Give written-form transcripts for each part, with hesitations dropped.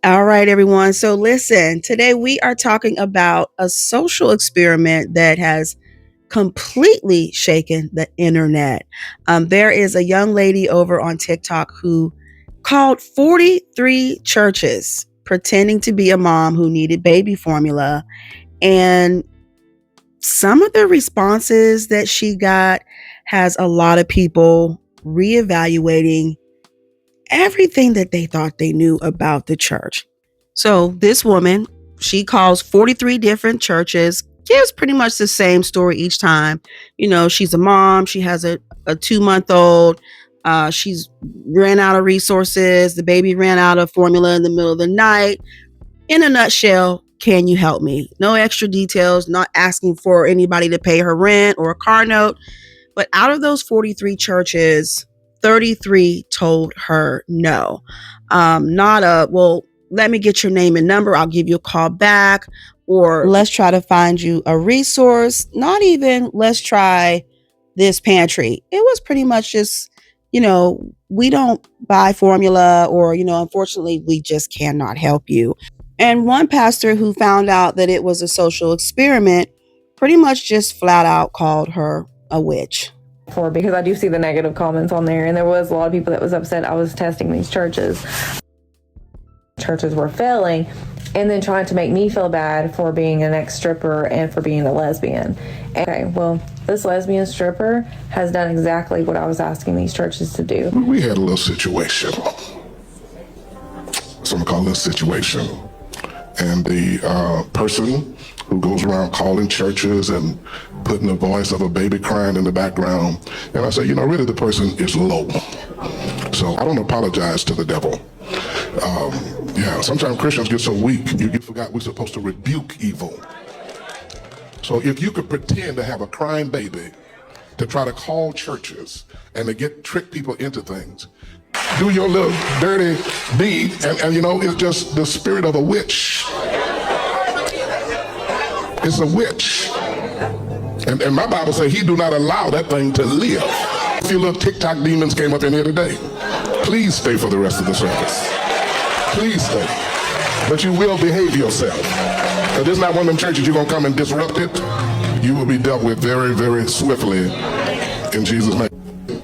All right, everyone. So, listen, today we are talking about a social experiment that has completely shaken the internet. There is a young lady over on TikTok who called 43 churches pretending to be a mom who needed baby formula. And some of the responses that she got has a lot of people reevaluating everything that they thought they knew about the church. So this woman, she calls 43 different churches, gives pretty much the same story each time. She's a mom, she has a 2-month old, she's ran out of resources, the baby ran out of formula in the middle of the night. In a nutshell, can you help me? No extra details, not asking for anybody to pay her rent or a car note. But out of those 43 churches, 33 told her no. Not well, let me get your name and number. I'll give you a call back. Or let's try to find you a resource. Not even let's try this pantry. It was pretty much just, we don't buy formula or, unfortunately, we just cannot help you. And one pastor who found out that it was a social experiment pretty much just flat out called her a witch. Because I do see the negative comments on there, and there was a lot of people that was upset I was testing these churches. Churches were failing, and then trying to make me feel bad for being an ex-stripper and for being a lesbian. Okay, well, this lesbian stripper has done exactly what I was asking these churches to do. We had a little situation. Someone called it a situation. And the person who goes around calling churches and putting the voice of a baby crying in the background. And I say, really the person is low. So I don't apologize to the devil. Sometimes Christians get so weak, you forgot we're supposed to rebuke evil. So if you could pretend to have a crying baby to try to call churches and to trick people into things, do your little dirty deed, and it's just the spirit of a witch. It's a witch. And my Bible says he do not allow that thing to live. A few little TikTok demons came up in here today. Please stay for the rest of the service. Please stay. But you will behave yourself. This is not one of them churches you're going to come and disrupt it. You will be dealt with very, very swiftly in Jesus' name.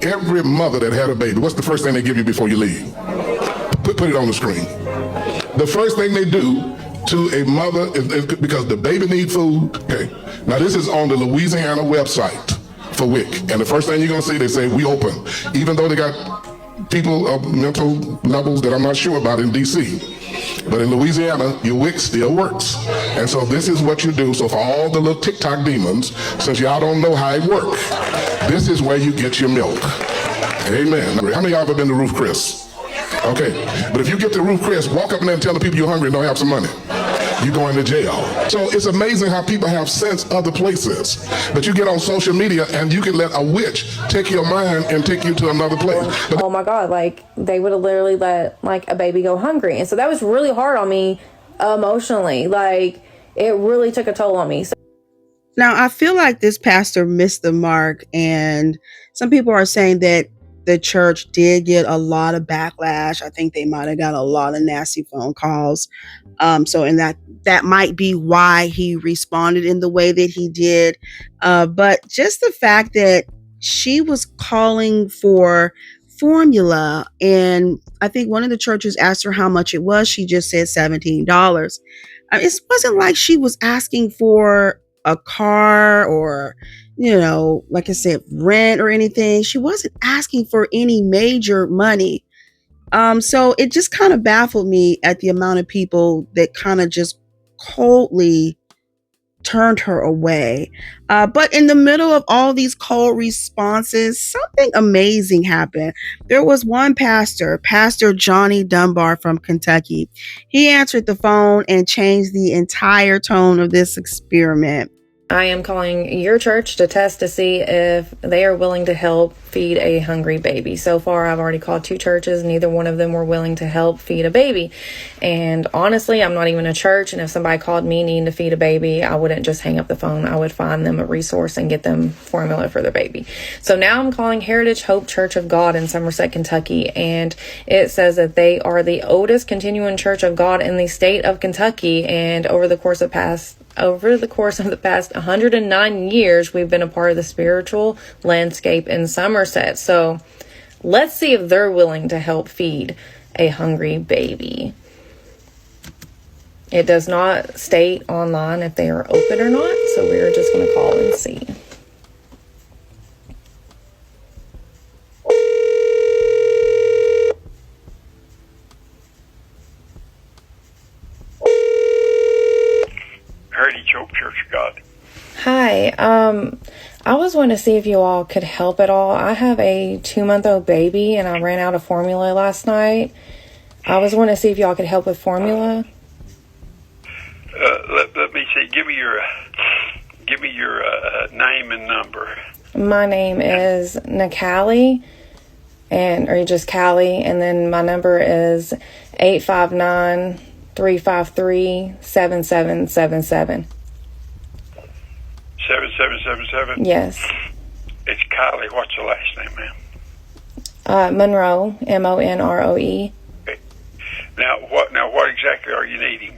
Every mother that had a baby, what's the first thing they give you before you leave? Put it on the screen. The first thing they do to a mother is because the baby needs food. Okay. Now this is on the Louisiana website for WIC. And the first thing you're going to see, they say, we open. Even though they got people of mental levels that I'm not sure about in D.C. But in Louisiana, your WIC still works. And so this is what you do. So for all the little TikTok demons, since y'all don't know how it works, this is where you get your milk. Amen. How many of y'all ever been to Ruth Chris? Okay. But if you get to Ruth Chris, walk up in there and tell the people you're hungry and don't have some money. You're going to jail. So it's amazing how people have sense other places. But you get on social media and you can let a witch take your mind and take you to another place. Oh my God, they would have literally let a baby go hungry. And so that was really hard on me emotionally. It really took a toll on me. Now, I feel like this pastor missed the mark, and some people are saying that the church did get a lot of backlash. I think they might have got a lot of nasty phone calls. And that might be why he responded in the way that he did. But just the fact that she was calling for formula, and I think one of the churches asked her how much it was. She just said $17. It wasn't like she was asking for a car or, like I said, rent or anything. She wasn't asking for any major money. So it just kind of baffled me at the amount of people that kind of just coldly turned her away. But in the middle of all these cold responses, something amazing happened. There was one pastor, Pastor Johnny Dunbar from Kentucky. He answered the phone and changed the entire tone of this experiment. I am calling your church to test to see if they are willing to help feed a hungry baby. So far, I've already called 2 churches. Neither one of them were willing to help feed a baby. And honestly, I'm not even a church. And if somebody called me needing to feed a baby, I wouldn't just hang up the phone. I would find them a resource and get them formula for their baby. So now I'm calling Heritage Hope Church of God in Somerset, Kentucky. And it says that they are the oldest continuing church of God in the state of Kentucky. And over the course of the past 109 years, we've been a part of the spiritual landscape in Somerset. So let's see if they're willing to help feed a hungry baby. It does not state online if they are open or not, so we're just going to call and see. Heritage Hope Church of God. Hi, I was wanting to see if you all could help at all. I have a 2-month-old baby and I ran out of formula last night. I was wanting to see if y'all could help with formula. Let me see. Give me your name and number. My name is Nakali, or just Callie, and then my number is 859-353-7777. 7777? Yes. It's Kylie. What's the last name, ma'am? Monroe, Monroe. Okay. Now what exactly are you needing?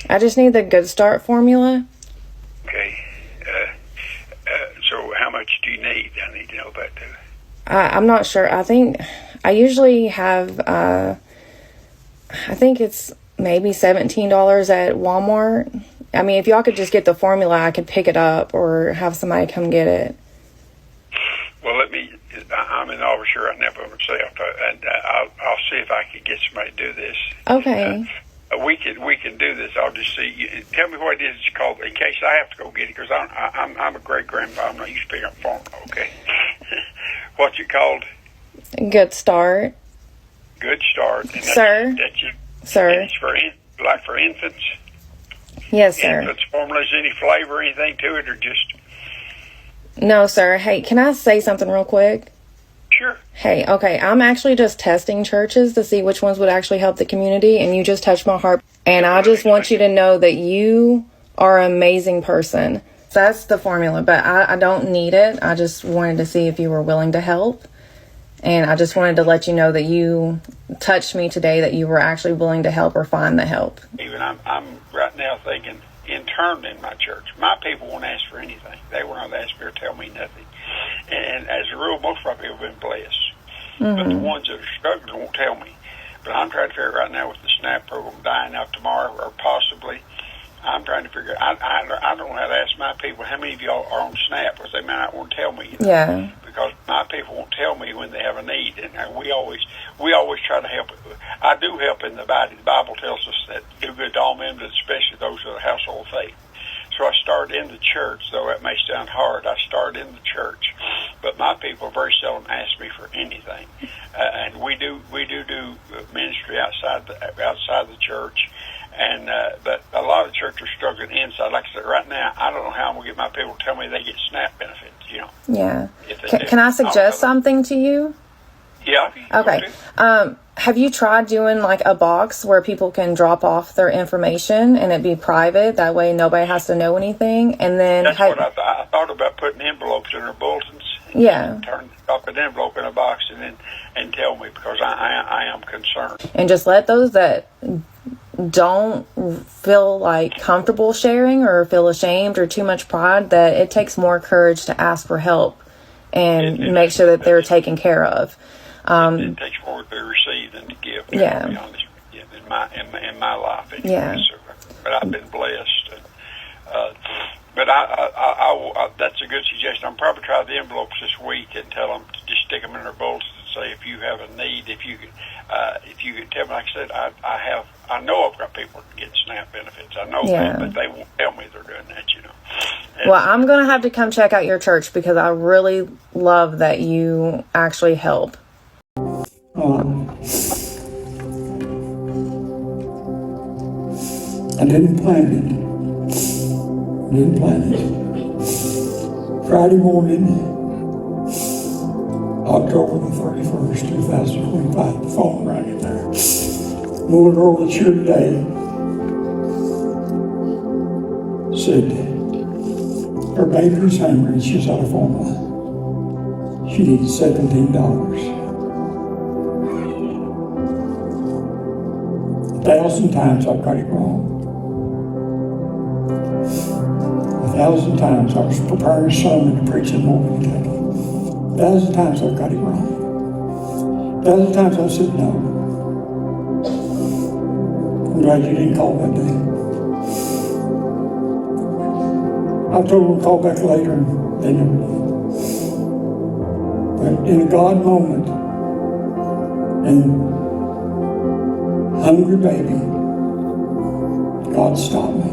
I just need the Good Start formula. Okay. So how much do you need? I need to know that too. I'm not sure. I think I usually have, I think it's maybe $17 at Walmart. I mean, if y'all could just get the formula, I could pick it up or have somebody come get it. Well, I'm an officer. I never myself, and I'll see if I can get somebody to do this. Okay. We can do this. I'll just see. Tell me what it is it's called in case I have to go get it, because I'm a great grandpa. I'm not used to picking up formula. Okay. What's it called? Good Start. Good Start. And Sir. Sir. It's for infants. Yes, sir. Infants formula. Is any flavor, anything to it, or just? No, sir. Hey, can I say something real quick? Sure. Hey, okay, I'm actually just testing churches to see which ones would actually help the community, and you just touched my heart. And I just want you to know that you are an amazing person. That's the formula, but I don't need it. I just wanted to see if you were willing to help. And I just wanted to let you know that you touched me today, that you were actually willing to help or find the help. Even I'm right now thinking interned in my church. My people won't ask for anything. They will not ask me or tell me nothing. And as a rule, most of my people have been blessed. Mm-hmm. But the ones that are struggling won't tell me. But I'm trying to figure right now with the SNAP program dying out tomorrow or possibly, I'm trying to figure I don't know how to ask my people how many of y'all are on SNAP, because they might not want to tell me. Yeah. Because my people won't tell me when they have a need, and we always try to help. I do help in the body. The Bible tells us that do good to all men, but especially those of the household of faith. So I started in the church, though that may sound hard. I started in the church, but my people very seldom ask me for anything, and we do ministry outside the church. And but a lot of churches are struggling inside. Like I said, right now, I don't know how I'm going to get my people to tell me they get SNAP benefits, Yeah. Can I suggest something to you? Yeah. Okay. Have you tried doing like a box where people can drop off their information and it be private? That way nobody has to know anything. And then that's what I thought about, putting envelopes in their bulletins. Yeah. Drop an envelope in a box and tell me, because I am concerned. And just let those that don't feel like comfortable sharing or feel ashamed or too much pride, that it takes more courage to ask for help and make sure that they're taken care of. It takes more to receive than to give. Yeah. To be honest with you, in my life. Anyway. Yeah. So, but I've been blessed. But I that's a good suggestion. I'll probably try the envelopes this week and tell them to just stick them in their bulletins and say, if you have a need, if you could tell me. Like I said, I know I've got people that get SNAP benefits. I know that, but they won't tell me they're doing that. Well, I'm going to have to come check out your church, because I really love that you actually help. I didn't plan it. didn't plan it. Friday morning, October the 31st, 2025, the phone rang in there. Little girl that's here today said her baby was hungry and she's out of formula. She needed $17. 1,000 times I've got it wrong. 1,000 times I was preparing a sermon to preach in Northern Kentucky. 1,000 times I've got it wrong. 1,000 times I said no. I'm glad you didn't call that day. I told them to call back later and they never did. But in a God moment, and hungry baby, God stopped me.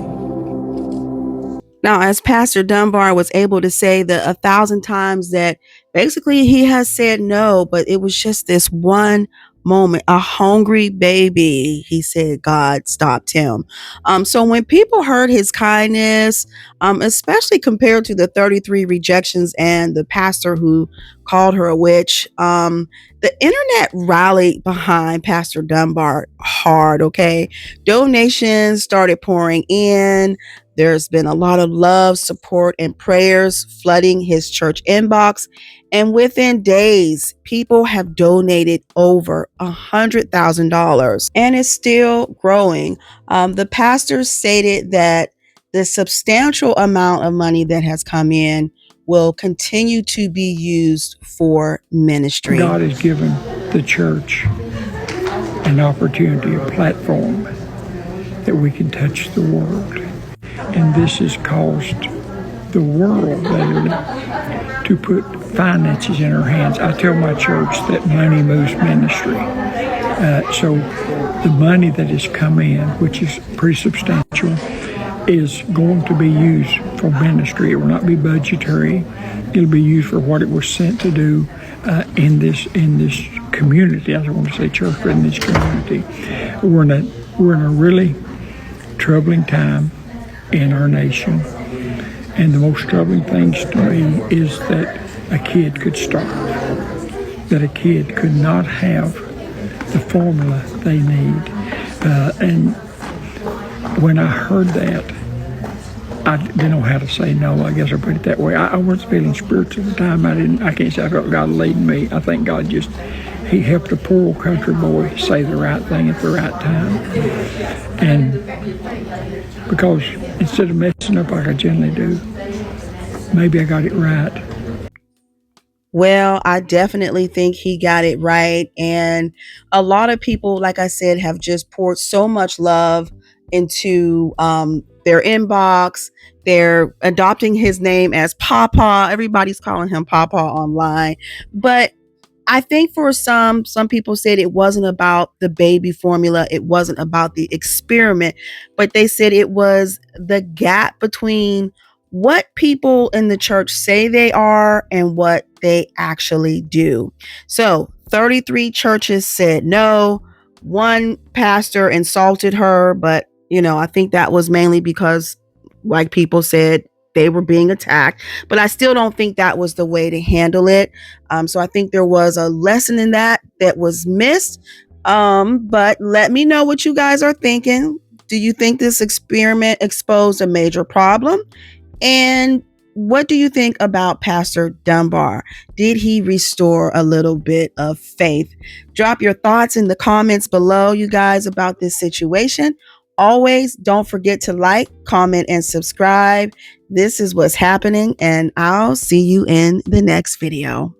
Now, as Pastor Dunbar was able to say the 1,000 times that basically he has said no, but it was just this one moment, a hungry baby, he said God stopped him. So when people heard his kindness, especially compared to the 33 rejections and the pastor who called her a witch, the internet rallied behind Pastor Dunbar hard, okay? Donations started pouring in. There's been a lot of love, support, and prayers flooding his church inbox. And within days, people have donated over $100,000 and it's still growing. The pastor stated that the substantial amount of money that has come in will continue to be used for ministry. God has given the church an opportunity, a platform that we can touch the world. And this has caused the world literally to put finances in our hands. I tell my church that money moves ministry. So the money that has come in, which is pretty substantial, is going to be used for ministry. It will not be budgetary. It'll be used for what it was sent to do in this community. I don't want to say church, but in this community. We're in a really troubling time in our nation. And the most troubling things to me is that a kid could starve, that a kid could not have the formula they need. And when I heard that, I didn't know how to say no. I guess I put it that way. I wasn't feeling spiritual at the time. I can't say I felt God leading me. I think God He helped a poor old country boy say the right thing at the right time. And because instead of messing up like I generally do, maybe I got it right. Well, I definitely think he got it right. And a lot of people, like I said, have just poured so much love into their inbox. They're adopting his name as Papa. Everybody's calling him Papa online. But I think for some people said it wasn't about the baby formula. It wasn't about the experiment, but they said it was the gap between what people in the church say they are and what they actually do. So 33 churches said no. One pastor insulted her, but I think that was mainly because, like people said, they were being attacked, but I still don't think that was the way to handle it. So I think there was a lesson in that was missed. But let me know what you guys are thinking. Do you think this experiment exposed a major problem? And what do you think about Pastor Dunbar? Did he restore a little bit of faith? Drop your thoughts in the comments below, you guys, about this situation. Always don't forget to like, comment, and subscribe. This is what's happening, and I'll see you in the next video.